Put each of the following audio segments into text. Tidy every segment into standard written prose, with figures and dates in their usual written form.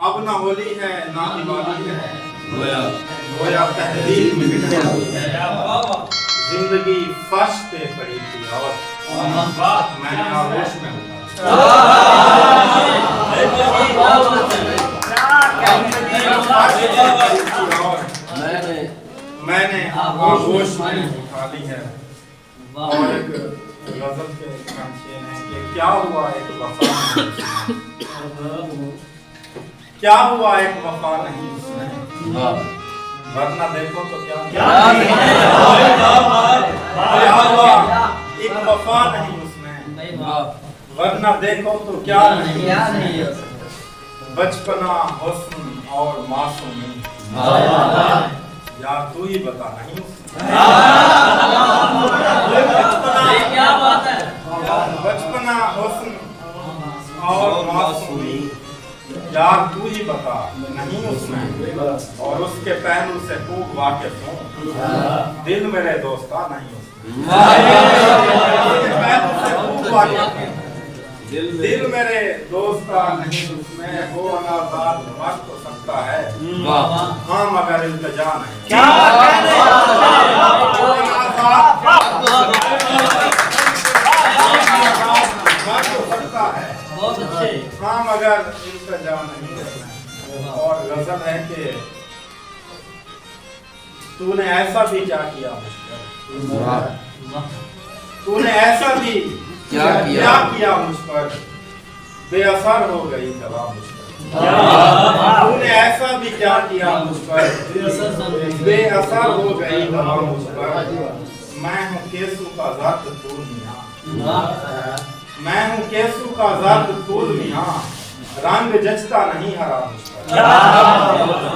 अब न होली है ना दिवाली है, गोया तहजीब मिट गई है। जिंदगी फर्श पे पड़ी थी और मैंने आगोश में मैंने आगोश में उठा ली है। और एक गजल के कांचे हैं कि क्या हुआ एक वफा क्या हुआ एक वफा नहीं उसमें, वरना देखो तो क्या हुआ एक वफा नहीं उसमें, वरना देखो तो क्या नहीं। बचपना हुस्न और मासूमी, यार तू ही बता नहीं बचपना हुस्न और मासूमी, यार तू ही बता नहीं उसमें। और उसके पहलू से खूब वाकिफ हूँ, दिल मेरे दोस्ता नहीं उसमें। दिल मेरे दोस्ता नहीं उसमें, वो अनाज़ाद मर तो सकता है हाँ मगर इल्तिजा नहीं। क्या हाँ मगर इल्तिजा नहीं है। और गजल है कि तूने ऐसा भी क्या किया मुझ पर, तूने ऐसा भी क्या किया मुझ पर, बेअसर हो गई दवा मुझ पर। तूने ऐसा भी क्या किया मुझ पर, बेअसर हो गई दवा मुझ पर। मैं हूँ केसू का ज़र्द तूल मियां, मैं हूँ केसू का ज़र्द तूल मियां, रंग जचता नहीं हरा मुझ पर।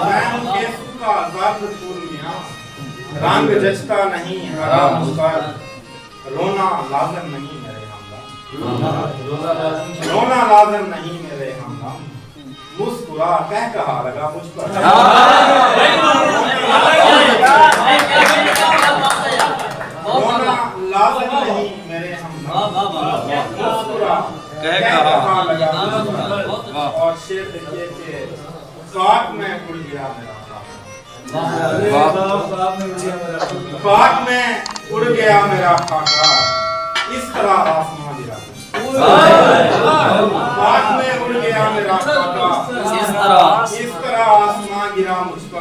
मैं हूँ केसू का ज़र्द तूल मियां, रंग जचता नहीं हरा मुझ पर। रोना लाज़िम नहीं मेरे हमदम, रोना लाज़िम नहीं मेरे हमदम, मुस्कुरा कह कहा लगा मुझ पर। रोना लाज़िम नहीं मेरे हमदम, मुस्कुरा कह कहा लगा मुझ पर। और शेर देखिए कि काट में उड़ गया मेरा पाक में उड़ गया मेरा खाका, इस तरह आसमां गिरा। पाक में उड़ गया मेरा खाका, इस तरह आसमां गिरा मुझ पर।